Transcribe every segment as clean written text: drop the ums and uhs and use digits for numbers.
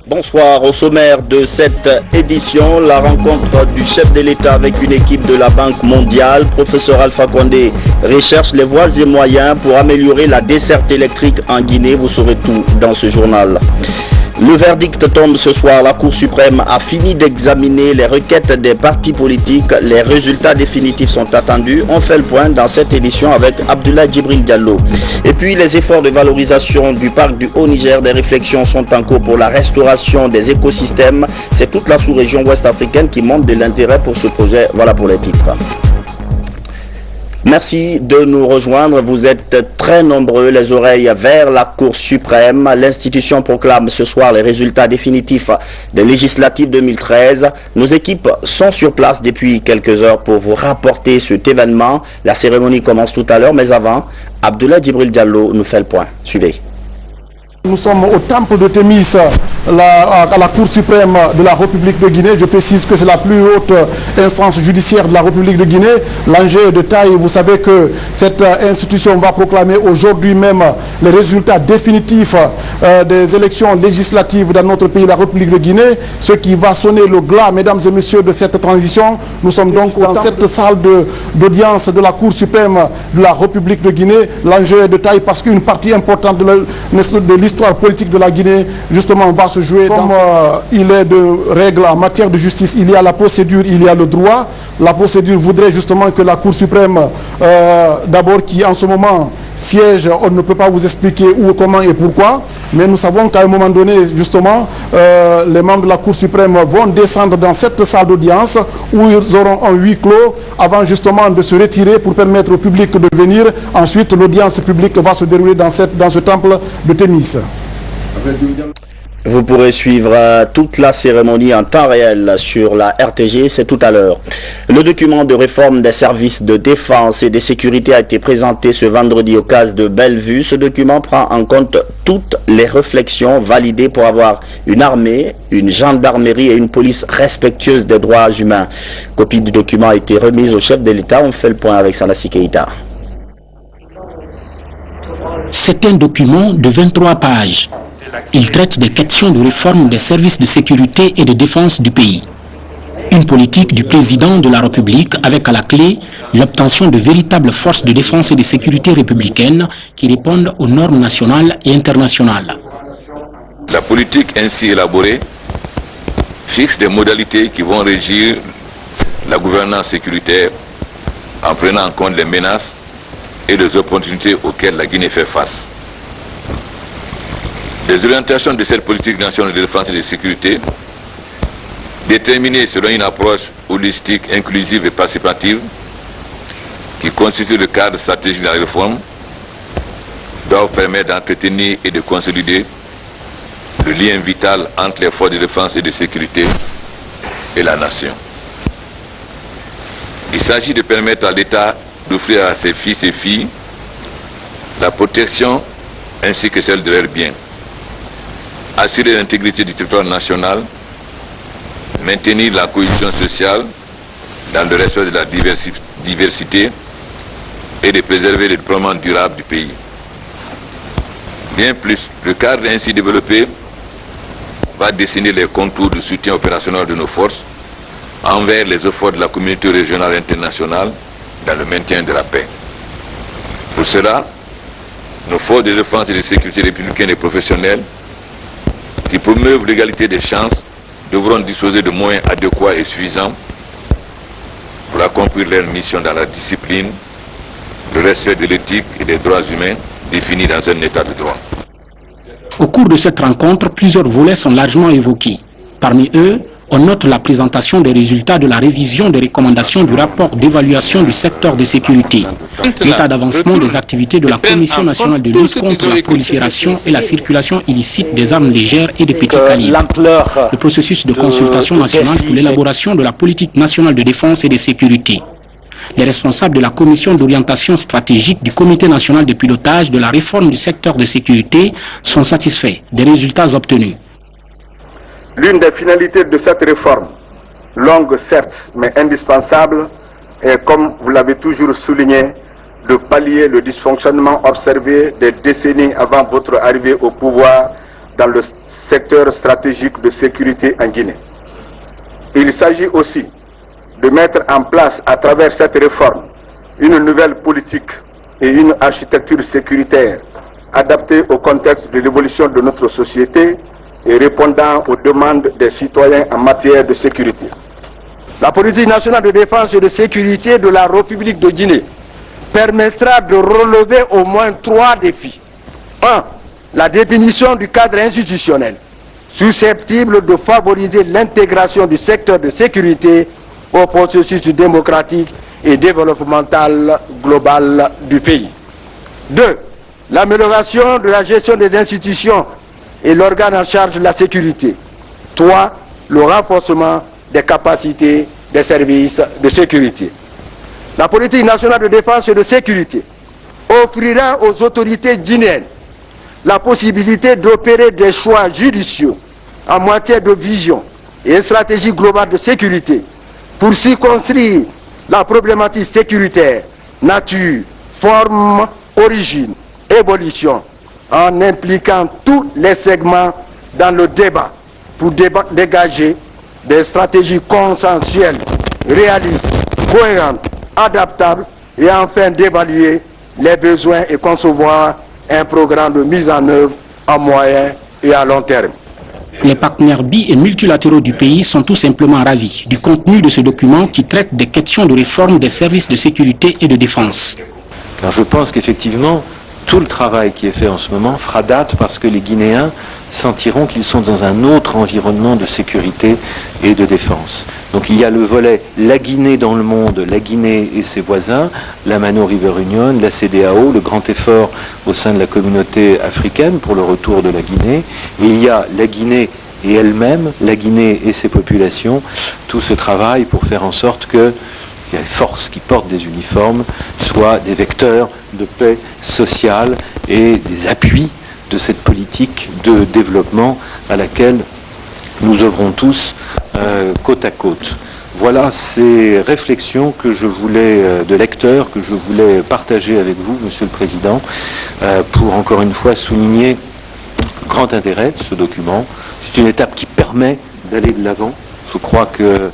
Bonsoir, au sommaire de cette édition, la rencontre du chef de l'État avec une équipe de la Banque mondiale. Professeur Alpha Condé recherche les voies et moyens pour améliorer la desserte électrique en Guinée. Vous saurez tout dans ce journal. Le verdict tombe ce soir. La Cour suprême a fini d'examiner les requêtes des partis politiques. Les résultats définitifs sont attendus. On fait le point dans cette édition avec Abdoulaye Djibril Diallo. Et puis les efforts de valorisation du parc du Haut-Niger. Des réflexions sont en cours pour la restauration des écosystèmes. C'est toute la sous-région ouest africaine qui montre de l'intérêt pour ce projet. Voilà pour les titres. Merci de nous rejoindre. Vous êtes très nombreux, les oreilles vers la Cour suprême. L'institution proclame ce soir les résultats définitifs des législatives 2013. Nos équipes sont sur place depuis quelques heures pour vous rapporter cet événement. La cérémonie commence tout à l'heure, mais avant, Abdoulaye Djibril Diallo nous fait le point. Suivez. Nous sommes au temple de Thémis, à la Cour suprême de la République de Guinée. Je précise que c'est la plus haute instance judiciaire de la République de Guinée. L'enjeu est de taille. Vous savez que cette institution va proclamer aujourd'hui même les résultats définitifs des élections législatives dans notre pays, la République de Guinée. Ce qui va sonner le glas, mesdames et messieurs, de cette transition. Nous sommes donc dans cette salle d'audience de la Cour suprême de la République de Guinée. L'enjeu est de taille parce qu'une partie importante de l'histoire politique de la Guinée, justement, va se jouer. Comme il est de règles en matière de justice, il y a la procédure, il y a le droit. La procédure voudrait justement que la Cour suprême, d'abord qui en ce moment siège, on ne peut pas vous expliquer où, comment et pourquoi, mais nous savons qu'à un moment donné, justement, les membres de la Cour suprême vont descendre dans cette salle d'audience où ils auront un huis clos avant justement de se retirer pour permettre au public de venir. Ensuite, l'audience publique va se dérouler dans ce temple de Thémis. Vous pourrez suivre toute la cérémonie en temps réel sur la RTG, c'est tout à l'heure. Le document de réforme des services de défense et de sécurité a été présenté ce vendredi au CAS de Bellevue. Ce document prend en compte toutes les réflexions validées pour avoir une armée, une gendarmerie et une police respectueuses des droits humains. Copie du document a été remise au chef de l'État. On fait le point avec Sanassi Keïta. C'est un document de 23 pages. Il traite des questions de réforme des services de sécurité et de défense du pays. Une politique du président de la République avec à la clé l'obtention de véritables forces de défense et de sécurité républicaines qui répondent aux normes nationales et internationales. La politique ainsi élaborée fixe des modalités qui vont régir la gouvernance sécuritaire en prenant en compte les menaces et les opportunités auxquelles la Guinée fait face. Les orientations de cette politique nationale de défense et de sécurité, déterminées selon une approche holistique, inclusive et participative, qui constitue le cadre stratégique de la réforme, doivent permettre d'entretenir et de consolider le lien vital entre les forces de défense et de sécurité et la nation. Il s'agit de permettre à l'État d'offrir à ses fils et filles la protection ainsi que celle de leurs biens, assurer l'intégrité du territoire national, maintenir la cohésion sociale dans le respect de la diversité et de préserver le développement durable du pays. Bien plus, le cadre ainsi développé va dessiner les contours du soutien opérationnel de nos forces envers les efforts de la communauté régionale et internationale dans le maintien de la paix. Pour cela, nos forces de défense et de sécurité républicaines et professionnelles qui promeuvent l'égalité des chances devront disposer de moyens adéquats et suffisants pour accomplir leur mission dans la discipline, le respect de l'éthique et des droits humains définis dans un état de droit. Au cours de cette rencontre, plusieurs volets sont largement évoqués. Parmi eux, on note la présentation des résultats de la révision des recommandations du rapport d'évaluation du secteur de sécurité, l'état d'avancement des activités de la Commission nationale de lutte contre la prolifération et la circulation illicite des armes légères et de petits calibres, le processus de consultation nationale pour l'élaboration de la politique nationale de défense et de sécurité. Les responsables de la commission d'orientation stratégique du Comité national de pilotage de la réforme du secteur de sécurité sont satisfaits des résultats obtenus. L'une des finalités de cette réforme, longue certes, mais indispensable, est, comme vous l'avez toujours souligné, de pallier le dysfonctionnement observé des décennies avant votre arrivée au pouvoir dans le secteur stratégique de sécurité en Guinée. Il s'agit aussi de mettre en place à travers cette réforme une nouvelle politique et une architecture sécuritaire adaptée au contexte de l'évolution de notre société et répondant aux demandes des citoyens en matière de sécurité. La politique nationale de défense et de sécurité de la République de Guinée permettra de relever au moins 3 défis. 1. La définition du cadre institutionnel susceptible de favoriser l'intégration du secteur de sécurité au processus démocratique et développemental global du pays. 2. L'amélioration de la gestion des institutions et l'organe en charge de la sécurité. 3. Le renforcement des capacités des services de sécurité. La politique nationale de défense et de sécurité offrira aux autorités guinéennes la possibilité d'opérer des choix judicieux en matière de vision et stratégie globale de sécurité pour circonscrire la problématique sécuritaire, nature, forme, origine, évolution, en impliquant tous les segments dans le débat pour dégager des stratégies consensuelles, réalistes, cohérentes, adaptables et enfin d'évaluer les besoins et concevoir un programme de mise en œuvre à moyen et à long terme. Les partenaires bi- et multilatéraux du pays sont tout simplement ravis du contenu de ce document qui traite des questions de réforme des services de sécurité et de défense. Alors je pense qu'effectivement, tout le travail qui est fait en ce moment fera date parce que les Guinéens sentiront qu'ils sont dans un autre environnement de sécurité et de défense. Donc il y a le volet la Guinée dans le monde, la Guinée et ses voisins, la Mano River Union, la CEDEAO, le grand effort au sein de la communauté africaine pour le retour de la Guinée. Et il y a la Guinée et elle-même, la Guinée et ses populations, tout ce travail pour faire en sorte que les forces qui portent des uniformes soient des vecteurs de paix sociale et des appuis de cette politique de développement à laquelle nous œuvrons tous côte à côte. Voilà ces réflexions que je voulais, de lecteurs, que je voulais partager avec vous, Monsieur le Président, pour encore une fois souligner le grand intérêt de ce document. C'est une étape qui permet d'aller de l'avant. Je crois que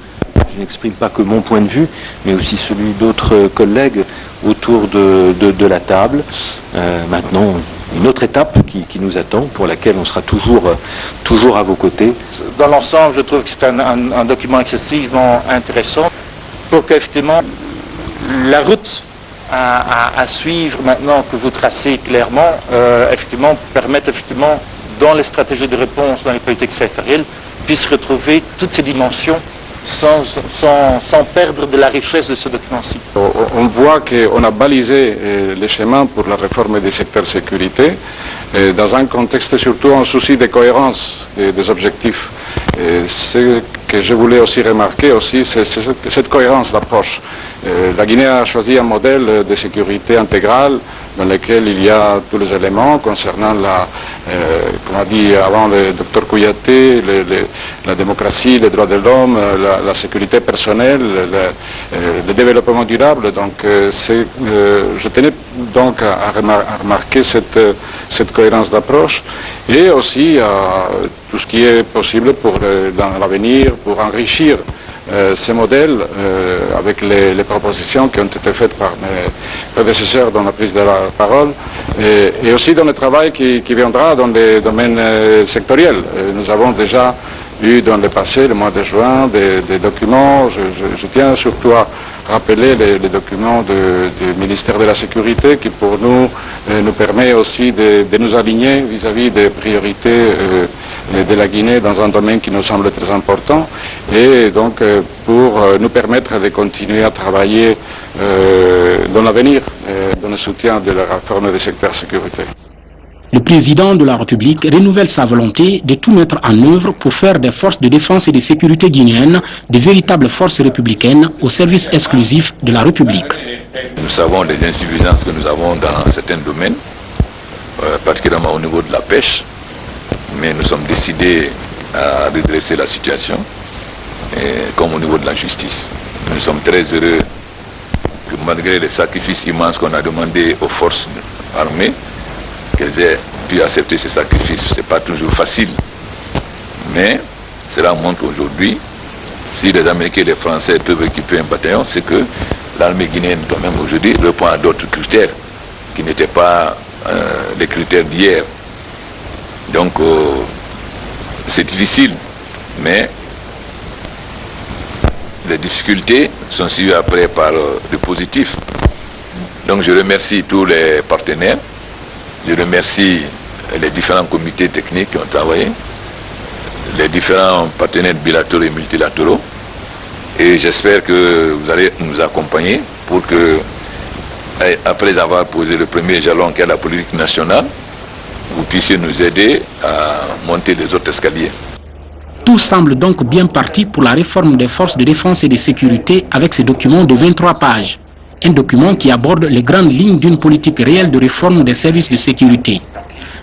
je n'exprime pas que mon point de vue, mais aussi celui d'autres collègues autour de la table. Maintenant, une autre étape qui nous attend, pour laquelle on sera toujours à vos côtés. Dans l'ensemble, je trouve que c'est un document excessivement intéressant pour qu'effectivement la route à suivre maintenant que vous tracez clairement, effectivement, permette effectivement dans les stratégies de réponse, dans les politiques sectorielles, puisse retrouver toutes ces dimensions sans perdre de la richesse de ce document-ci. On voit qu'on a balisé les chemins pour la réforme des secteurs sécurité dans un contexte surtout en souci de cohérence des objectifs. Et ce que je voulais aussi remarquer aussi, c'est cette cohérence d'approche. La Guinée a choisi un modèle de sécurité intégrale dans lequel il y a tous les éléments concernant comme a dit avant le docteur Kouyaté, la démocratie, les droits de l'homme, la sécurité personnelle, le développement durable. Donc je tenais donc à remarquer cette cohérence d'approche et aussi tout ce qui est possible dans l'avenir pour enrichir ces modèles avec les propositions qui ont été faites par mes prédécesseurs dans la prise de la parole et aussi dans le travail qui viendra dans les domaines sectoriels. Nous avons déjà eu dans le passé, le mois de juin, des documents. Je tiens surtout à rappeler les documents du ministère de la Sécurité qui pour nous permet aussi de nous aligner vis-à-vis des priorités de la Guinée dans un domaine qui nous semble très important et donc pour nous permettre de continuer à travailler dans l'avenir, dans le soutien de la réforme des secteurs sécurité. Le président de la République renouvelle sa volonté de tout mettre en œuvre pour faire des forces de défense et de sécurité guinéennes de véritables forces républicaines au service exclusif de la République. Nous savons les insuffisances que nous avons dans certains domaines, particulièrement au niveau de la pêche, mais nous sommes décidés à redresser la situation, comme au niveau de la justice. Nous sommes très heureux que malgré les sacrifices immenses qu'on a demandé aux forces armées, qu'elles aient pu accepter ces sacrifices. Ce n'est pas toujours facile. Mais cela montre aujourd'hui, si les Américains et les Français peuvent équiper un bataillon, c'est que l'armée guinéenne, quand même aujourd'hui, répond à d'autres critères qui n'étaient pas les critères d'hier. Donc, c'est difficile, mais les difficultés sont suivies après par le positif. Donc, je remercie tous les partenaires, je remercie les différents comités techniques qui ont travaillé, les différents partenaires bilatéraux et multilatéraux, et j'espère que vous allez nous accompagner pour que, après avoir posé le premier jalon qui est la politique nationale, vous puissiez nous aider à monter les autres escaliers. Tout semble donc bien parti pour la réforme des forces de défense et de sécurité avec ce document de 23 pages. Un document qui aborde les grandes lignes d'une politique réelle de réforme des services de sécurité.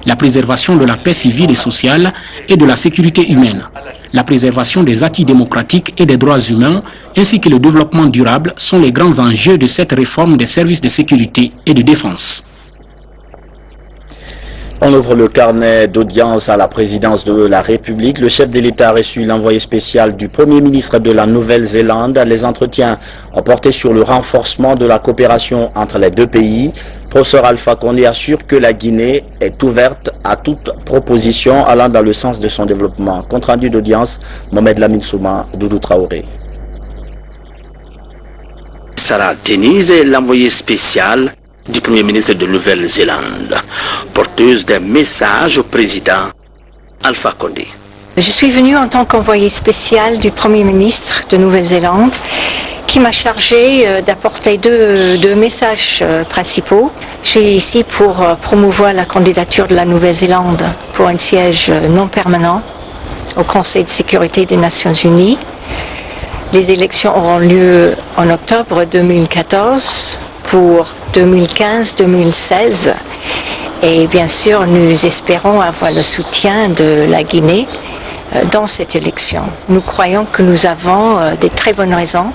La préservation de la paix civile et sociale et de la sécurité humaine. La préservation des acquis démocratiques et des droits humains, ainsi que le développement durable sont les grands enjeux de cette réforme des services de sécurité et de défense. On ouvre le carnet d'audience à la présidence de la République. Le chef de l'État a reçu l'envoyé spécial du Premier ministre de la Nouvelle-Zélande. Les entretiens ont porté sur le renforcement de la coopération entre les deux pays. Professeur Alpha Condé assure que la Guinée est ouverte à toute proposition allant dans le sens de son développement. Compte rendu d'audience, Mohamed Lamine Souma, Doudou Traoré. Sarah Denise est l'envoyé spécial du Premier ministre de Nouvelle-Zélande, porteuse d'un message au président Alpha Condé. Je suis venue en tant qu'envoyé spécial du Premier ministre de Nouvelle-Zélande qui m'a chargé d'apporter deux messages principaux. Je suis ici pour promouvoir la candidature de la Nouvelle-Zélande pour un siège non permanent au Conseil de sécurité des Nations Unies. Les élections auront lieu en octobre 2014 pour 2015-2016 et bien sûr nous espérons avoir le soutien de la Guinée dans cette élection. Nous croyons que nous avons des très bonnes raisons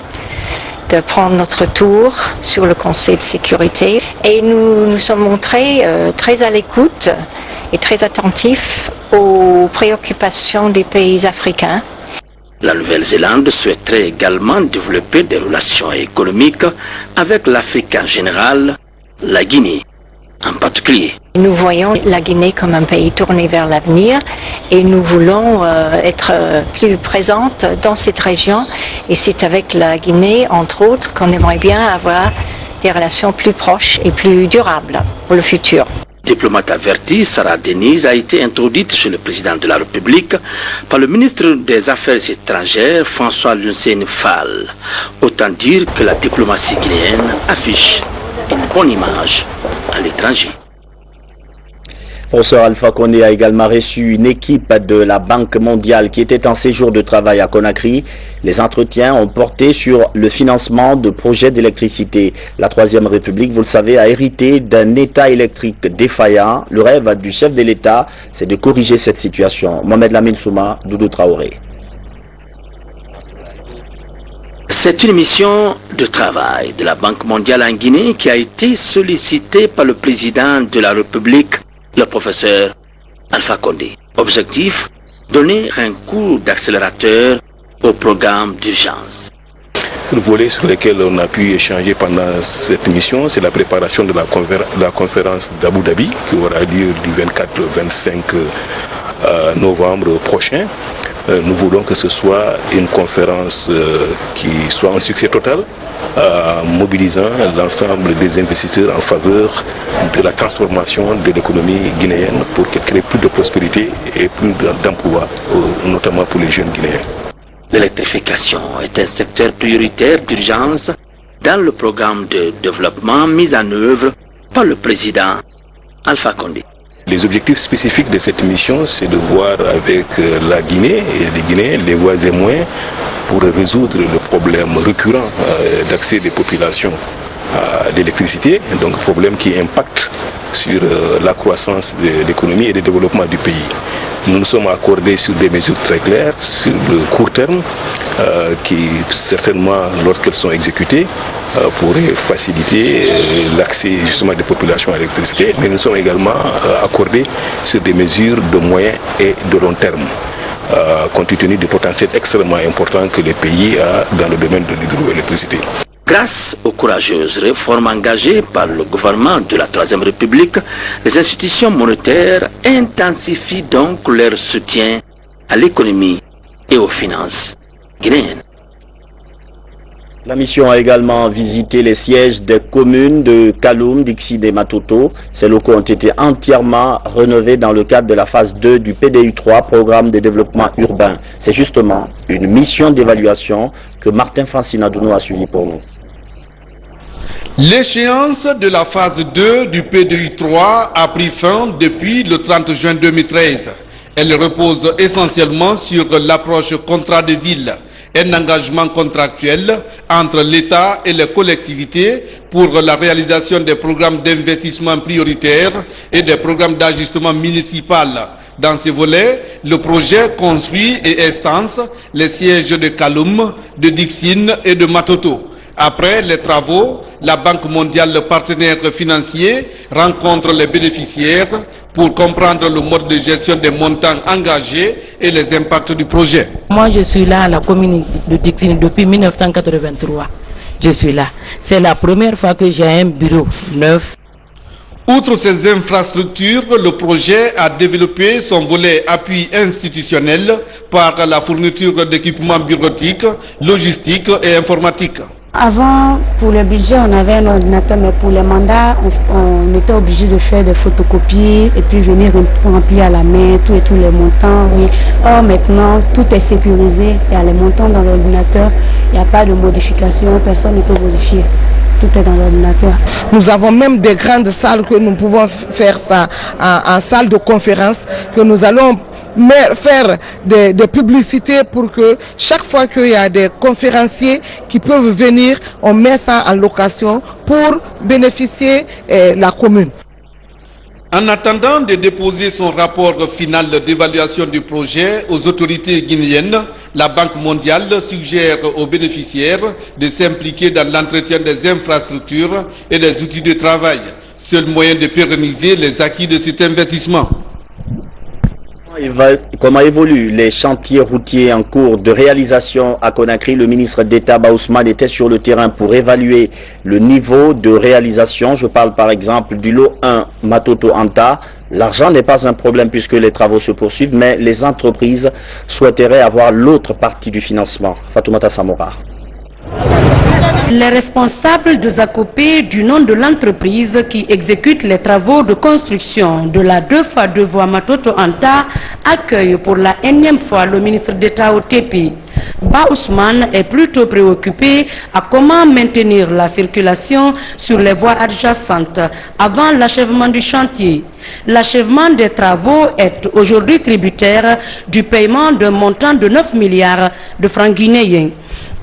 de prendre notre tour sur le Conseil de sécurité et nous nous sommes montrés très à l'écoute et très attentifs aux préoccupations des pays africains. La Nouvelle-Zélande souhaiterait également développer des relations économiques avec l'Afrique en général, la Guinée en particulier. Nous voyons la Guinée comme un pays tourné vers l'avenir et nous voulons être plus présentes dans cette région et c'est avec la Guinée, entre autres, qu'on aimerait bien avoir des relations plus proches et plus durables pour le futur. Diplomate avertie, Sarah Denise a été introduite chez le président de la République par le ministre des Affaires étrangères, François Lucien Fall. Autant dire que la diplomatie guinéenne affiche une bonne image à l'étranger. Professeur Alpha Condé a également reçu une équipe de la Banque mondiale qui était en séjour de travail à Conakry. Les entretiens ont porté sur le financement de projets d'électricité. La Troisième République, vous le savez, a hérité d'un État électrique défaillant. Le rêve du chef de l'État, c'est de corriger cette situation. Mohamed Lamine Souma, Doudou Traoré. C'est une mission de travail de la Banque mondiale en Guinée qui a été sollicitée par le président de la République, le professeur Alpha Condé. Objectif, donner un coup d'accélérateur au programme d'urgence. Le volet sur lequel on a pu échanger pendant cette mission, c'est la préparation de la conférence d'Abu Dhabi qui aura lieu du 24 au 25 novembre prochain. Nous voulons que ce soit une conférence qui soit un succès total, mobilisant l'ensemble des investisseurs en faveur de la transformation de l'économie guinéenne pour qu'elle crée plus de prospérité et plus d'emploi, notamment pour les jeunes Guinéens. L'électrification est un secteur prioritaire d'urgence dans le programme de développement mis en œuvre par le président Alpha Condé. Les objectifs spécifiques de cette mission, c'est de voir avec la Guinée et les Guinéens les voies et moyens pour résoudre le problème récurrent d'accès des populations à l'électricité, donc problème qui impacte sur la croissance de l'économie et le développement du pays. Nous nous sommes accordés sur des mesures très claires, sur le court terme, qui certainement, lorsqu'elles sont exécutées, pourraient faciliter l'accès justement des populations à l'électricité. Mais nous sommes également accordés sur des mesures de moyen et de long terme, compte tenu du potentiel extrêmement important que le pays a dans le domaine de l'hydroélectricité. Grâce aux courageuses réformes engagées par le gouvernement de la Troisième République, les institutions monétaires intensifient donc leur soutien à l'économie et aux finances guinéennes. La mission a également visité les sièges des communes de Kaloum, Dixine et Matoto. Ces locaux ont été entièrement rénovés dans le cadre de la phase 2 du PDU 3, Programme de développement urbain. C'est justement une mission d'évaluation que Martin Francine-Adouno a suivi pour nous. L'échéance de la phase 2 du PDU 3 a pris fin depuis le 30 juin 2013. Elle repose essentiellement sur l'approche contrat de ville, un engagement contractuel entre l'État et les collectivités pour la réalisation des programmes d'investissement prioritaires et des programmes d'ajustement municipal. Dans ce volet, le projet construit et instance les sièges de Kaloum, de Dixine et de Matoto. Après les travaux, la Banque mondiale, le partenaire financier, rencontre les bénéficiaires pour comprendre le mode de gestion des montants engagés et les impacts du projet. Moi, je suis là à la commune de Dixine depuis 1983. Je suis là. C'est la première fois que j'ai un bureau neuf. Outre ces infrastructures, le projet a développé son volet appui institutionnel par la fourniture d'équipements bureautiques, logistiques et informatiques. Avant, pour le budget, on avait un ordinateur, mais pour les mandats, on était obligé de faire des photocopies et puis venir remplir à la main tous les montants. Oui. Or, maintenant, tout est sécurisé. Il y a les montants dans l'ordinateur, il n'y a pas de modification, personne ne peut modifier. Tout est dans l'ordinateur. Nous avons même des grandes salles que nous pouvons faire ça en salle de conférence, que nous allons faire des publicités pour que chaque fois qu'il y a des conférenciers qui peuvent venir, on met ça en location pour bénéficier la commune. En attendant de déposer son rapport final d'évaluation du projet aux autorités guinéennes, la Banque mondiale suggère aux bénéficiaires de s'impliquer dans l'entretien des infrastructures et des outils de travail, seul moyen de pérenniser les acquis de cet investissement. Comment évoluent les chantiers routiers en cours de réalisation à Conakry? Le ministre d'État Ba Ousmane était sur le terrain pour évaluer le niveau de réalisation. Je parle par exemple du lot 1 Matoto-Anta. L'argent n'est pas un problème puisque les travaux se poursuivent, mais les entreprises souhaiteraient avoir l'autre partie du financement. Fatoumata Samora. Les responsables de Zakopé, du nom de l'entreprise qui exécute les travaux de construction de la 2x2 voies Matoto-Anta, accueillent pour la énième fois le ministre d'État au TP. Ba Ousmane est plutôt préoccupé à comment maintenir la circulation sur les voies adjacentes avant l'achèvement du chantier. L'achèvement des travaux est aujourd'hui tributaire du paiement d'un montant de 9 milliards de francs guinéens.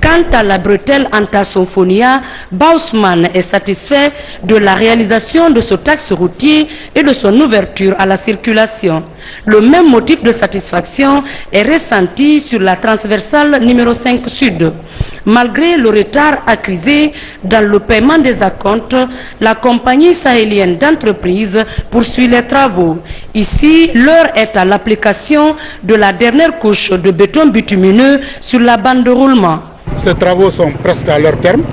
Quant à la bretelle Anta Symphonia, Ba Ousmane est satisfait de la réalisation de ce axe routier et de son ouverture à la circulation. Le même motif de satisfaction est ressenti sur la transversale numéro 5 Sud. Malgré le retard accusé dans le paiement des acomptes, la compagnie sahélienne d'entreprise poursuit les travaux. Ici, l'heure est à l'application de la dernière couche de béton bitumineux sur la bande de roulement. Ces travaux sont presque à leur terme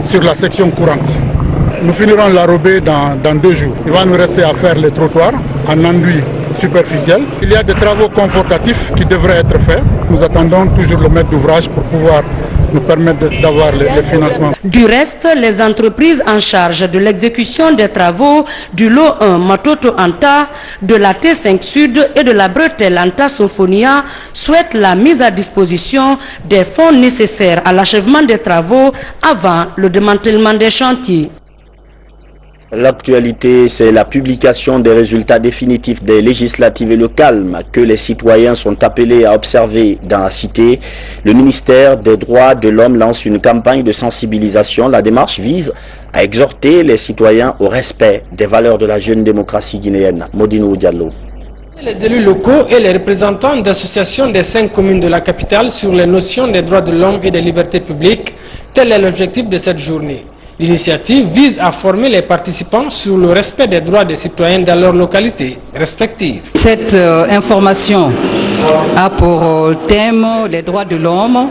sur la section courante. Nous finirons l'enrobé dans 2 jours. Il va nous rester à faire les trottoirs en enduit superficiel. Il y a des travaux confortatifs qui devraient être faits. Nous attendons toujours le maître d'ouvrage pour pouvoir nous permettre d'avoir les financements. Du reste, les entreprises en charge de l'exécution des travaux du lot 1 Matoto-Anta, de la T5 Sud et de la bretelle Anta Symphonia souhaitent la mise à disposition des fonds nécessaires à l'achèvement des travaux avant le démantèlement des chantiers. L'actualité, c'est la publication des résultats définitifs des législatives et le calme que les citoyens sont appelés à observer dans la cité. Le ministère des Droits de l'Homme lance une campagne de sensibilisation. La démarche vise à exhorter les citoyens au respect des valeurs de la jeune démocratie guinéenne. Modinou Diallo. Les élus locaux et les représentants d'associations des 5 communes de la capitale sur les notions des droits de l'homme et des libertés publiques, tel est l'objectif de cette journée. L'initiative vise à former les participants sur le respect des droits des citoyens dans leurs localités respectives. Cette information a pour thème les droits de l'homme,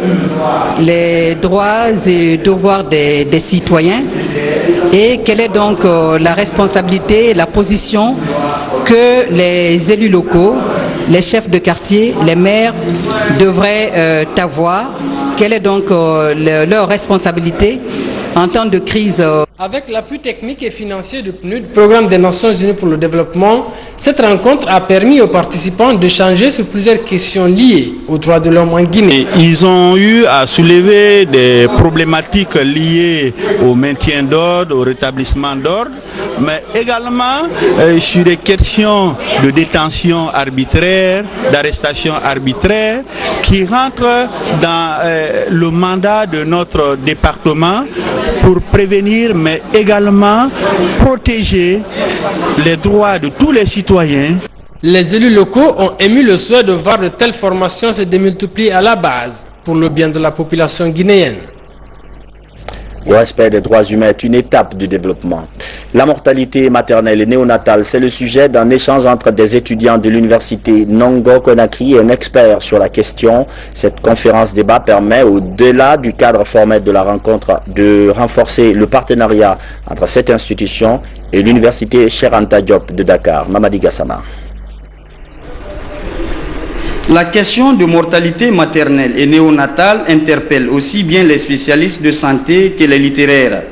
les droits et devoirs des citoyens et quelle est donc la responsabilité et la position que les élus locaux, les chefs de quartier, les maires devraient avoir, quelle est donc leur responsabilité en temps de crise. Avec l'appui technique et financier du PNUD, Programme des Nations Unies pour le développement, cette rencontre a permis aux participants d'échanger sur plusieurs questions liées aux droits de l'homme en Guinée. Ils ont eu à soulever des problématiques liées au maintien d'ordre, au rétablissement d'ordre, mais également sur des questions de détention arbitraire, d'arrestation arbitraire, qui rentrent dans le mandat de notre département pour prévenir, mais également protéger les droits de tous les citoyens. Les élus locaux ont émis le souhait de voir de telles formations se démultiplier à la base pour le bien de la population guinéenne. Le respect des droits humains est une étape du développement. La mortalité maternelle et néonatale, c'est le sujet d'un échange entre des étudiants de l'université Nongo Conakry et un expert sur la question. Cette conférence débat permet, au-delà du cadre formel de la rencontre, de renforcer le partenariat entre cette institution et l'université Cheikh Anta Diop de Dakar. Mamadi Gassama. La question de mortalité maternelle et néonatale interpelle aussi bien les spécialistes de santé que les littéraires.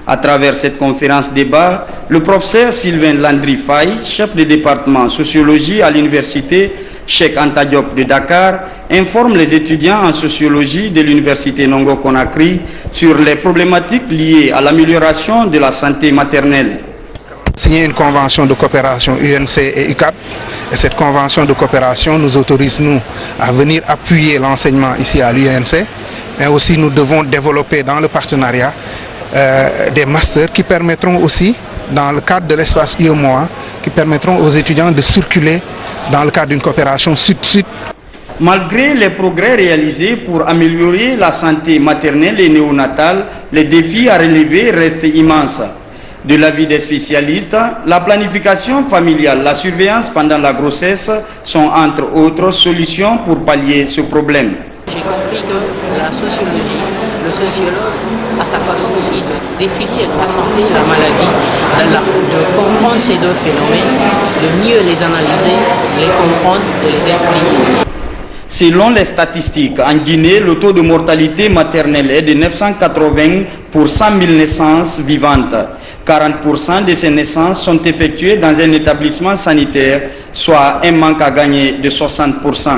À travers cette conférence débat, le professeur Sylvain Landry Faye, chef de département sociologie à l'université Cheikh Anta Diop de Dakar, informe les étudiants en sociologie de l'université Nongo Conakry sur les problématiques liées à l'amélioration de la santé maternelle. Signé une convention de coopération UNC et UCAP. Et cette convention de coopération nous autorise, nous, à venir appuyer l'enseignement ici à l'UNC. Mais aussi, nous devons développer dans le partenariat des masters qui permettront aussi, dans le cadre de l'espace UEMOA, qui permettront aux étudiants de circuler dans le cadre d'une coopération sud-sud. Malgré les progrès réalisés pour améliorer la santé maternelle et néonatale, les défis à relever restent immenses. De l'avis des spécialistes, la planification familiale, la surveillance pendant la grossesse sont entre autres solutions pour pallier ce problème. J'ai compris que la sociologie, le sociologue a sa façon aussi de définir la santé, la maladie, de comprendre ces deux phénomènes, de mieux les analyser, les comprendre et les expliquer. Selon les statistiques, en Guinée, le taux de mortalité maternelle est de 980 pour 100 000 naissances vivantes. 40% de ces naissances sont effectuées dans un établissement sanitaire, soit un manque à gagner de 60%.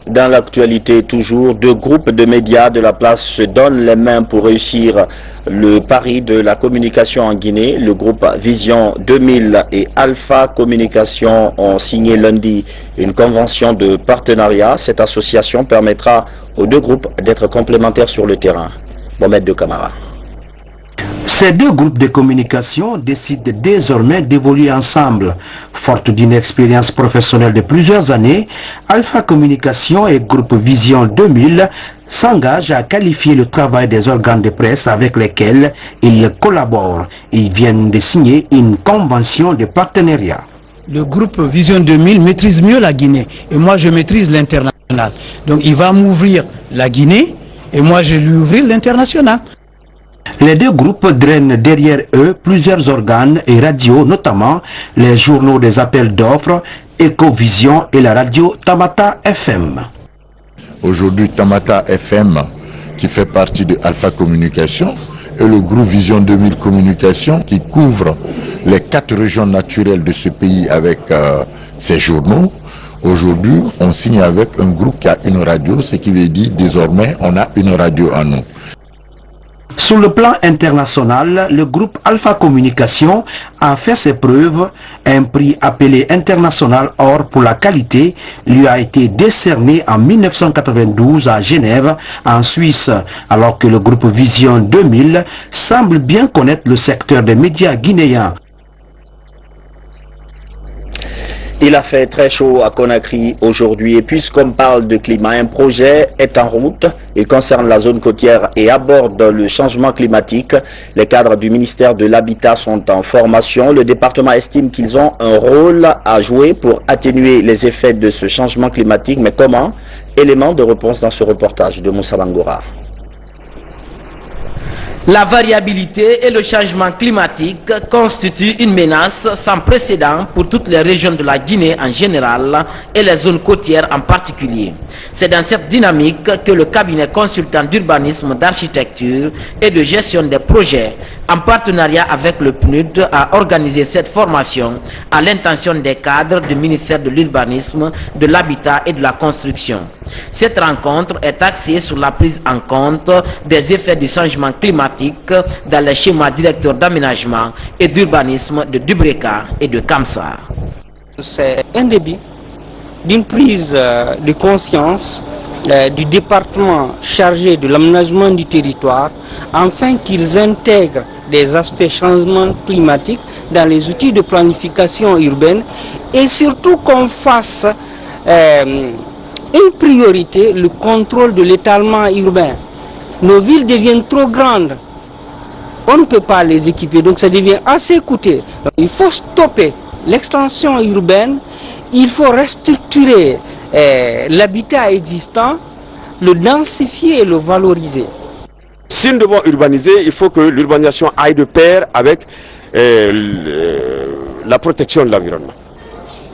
Dans l'actualité, toujours, 2 groupes de médias de la place se donnent les mains pour réussir le pari de la communication en Guinée. Le groupe Vision 2000 et Alpha Communication ont signé lundi une convention de partenariat. Cette association permettra aux 2 groupes d'être complémentaires sur le terrain. Mohamed de Camara. Ces 2 groupes de communication décident désormais d'évoluer ensemble. Forte d'une expérience professionnelle de plusieurs années, Alpha Communication et Groupe Vision 2000 s'engagent à qualifier le travail des organes de presse avec lesquels ils collaborent. Ils viennent de signer une convention de partenariat. Le groupe Vision 2000 maîtrise mieux la Guinée et moi je maîtrise l'international. Donc il va m'ouvrir la Guinée et moi je lui ouvrir l'international. Les 2 groupes drainent derrière eux plusieurs organes et radios, notamment les journaux des appels d'offres, Ecovision et la radio Tamata FM. Aujourd'hui, Tamata FM, qui fait partie de Alpha Communication, et le groupe Vision 2000 Communication, qui couvre les 4 régions naturelles de ce pays avec ses journaux. Aujourd'hui, on signe avec un groupe qui a une radio, ce qui veut dire désormais on a une radio en nous. Sur le plan international, le groupe Alpha Communication a fait ses preuves. Un prix appelé International Or pour la qualité lui a été décerné en 1992 à Genève, en Suisse, alors que le groupe Vision 2000 semble bien connaître le secteur des médias guinéens. Il a fait très chaud à Conakry aujourd'hui et puisqu'on parle de climat, un projet est en route. Il concerne la zone côtière et aborde le changement climatique. Les cadres du ministère de l'Habitat sont en formation. Le département estime qu'ils ont un rôle à jouer pour atténuer les effets de ce changement climatique. Mais comment? Élément de réponse dans ce reportage de Moussa Bangora. La variabilité et le changement climatique constituent une menace sans précédent pour toutes les régions de la Guinée en général et les zones côtières en particulier. C'est dans cette dynamique que le cabinet consultant d'urbanisme, d'architecture et de gestion des projets, en partenariat avec le PNUD, a organisé cette formation à l'intention des cadres du ministère de l'Urbanisme, de l'Habitat et de la Construction. Cette rencontre est axée sur la prise en compte des effets du changement climatique dans les schémas directeurs d'aménagement et d'urbanisme de Dubreka et de Kamsar. C'est un début d'une prise de conscience du département chargé de l'aménagement du territoire, afin qu'ils intègrent des aspects changement climatique dans les outils de planification urbaine et surtout qu'on fasse une priorité, le contrôle de l'étalement urbain. Nos villes deviennent trop grandes, on ne peut pas les équiper, donc ça devient assez coûteux. Il faut stopper l'extension urbaine, il faut restructurer l'habitat existant, le densifier et le valoriser. Si nous devons urbaniser, il faut que l'urbanisation aille de pair avec la protection de l'environnement.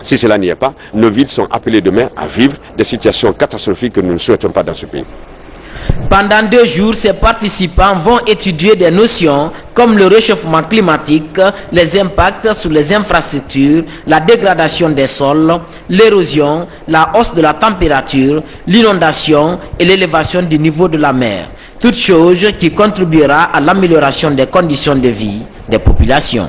Si cela n'y est pas, nos villes sont appelées demain à vivre des situations catastrophiques que nous ne souhaitons pas dans ce pays. Pendant 2 jours, ces participants vont étudier des notions comme le réchauffement climatique, les impacts sur les infrastructures, la dégradation des sols, l'érosion, la hausse de la température, l'inondation et l'élévation du niveau de la mer. Toute chose qui contribuera à l'amélioration des conditions de vie des populations.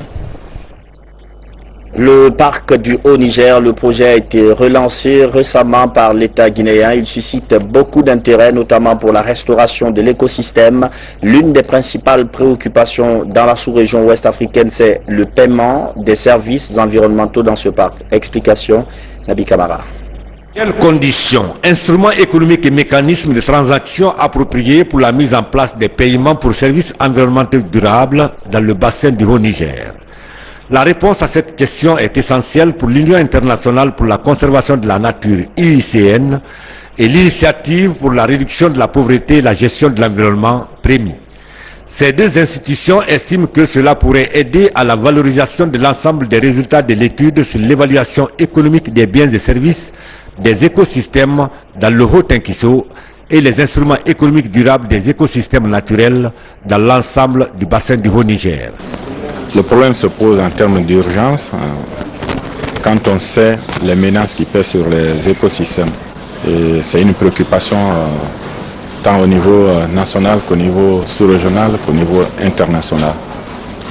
Le parc du Haut-Niger, le projet a été relancé récemment par l'État guinéen. Il suscite beaucoup d'intérêt, notamment pour la restauration de l'écosystème. L'une des principales préoccupations dans la sous-région ouest africaine, c'est le paiement des services environnementaux dans ce parc. Explication, Nabi Kamara. Quelles conditions, instruments économiques et mécanismes de transaction appropriés pour la mise en place des paiements pour services environnementaux durables dans le bassin du Haut-Niger? La réponse à cette question est essentielle pour l'Union internationale pour la conservation de la nature, UICN, et l'initiative pour la réduction de la pauvreté et la gestion de l'environnement, PREMI. Ces deux institutions estiment que cela pourrait aider à la valorisation de l'ensemble des résultats de l'étude sur l'évaluation économique des biens et services des écosystèmes dans le Haut-Tinquisso et les instruments économiques durables des écosystèmes naturels dans l'ensemble du bassin du Haut-Niger. Le problème se pose en termes d'urgence quand on sait les menaces qui pèsent sur les écosystèmes. Et c'est une préoccupation tant au niveau national qu'au niveau sous-régional qu'au niveau international.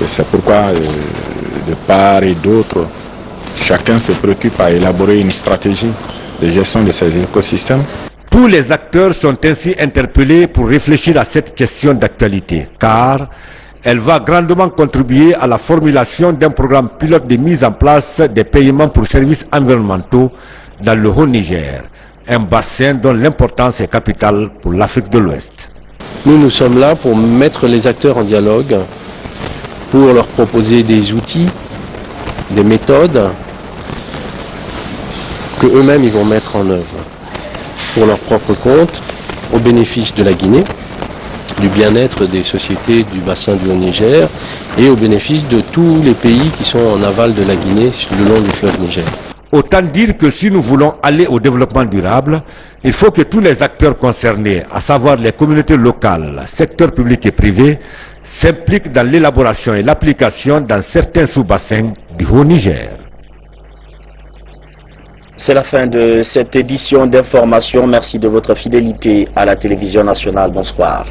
Et c'est pourquoi, de part et d'autre, chacun se préoccupe à élaborer une stratégie de gestion de ces écosystèmes. Tous les acteurs sont ainsi interpellés pour réfléchir à cette question d'actualité, car elle va grandement contribuer à la formulation d'un programme pilote de mise en place des paiements pour services environnementaux dans le Haut-Niger, un bassin dont l'importance est capitale pour l'Afrique de l'Ouest. Nous sommes là pour mettre les acteurs en dialogue, pour leur proposer des outils, des méthodes que eux-mêmes ils vont mettre en œuvre pour leur propre compte, au bénéfice de la Guinée, du bien-être des sociétés du bassin du Haut-Niger et au bénéfice de tous les pays qui sont en aval de la Guinée le long du fleuve Niger. Autant dire que si nous voulons aller au développement durable, il faut que tous les acteurs concernés, à savoir les communautés locales, secteur public et privé, s'impliquent dans l'élaboration et l'application dans certains sous-bassins du Haut-Niger. C'est la fin de cette édition d'information. Merci de votre fidélité à la télévision nationale. Bonsoir.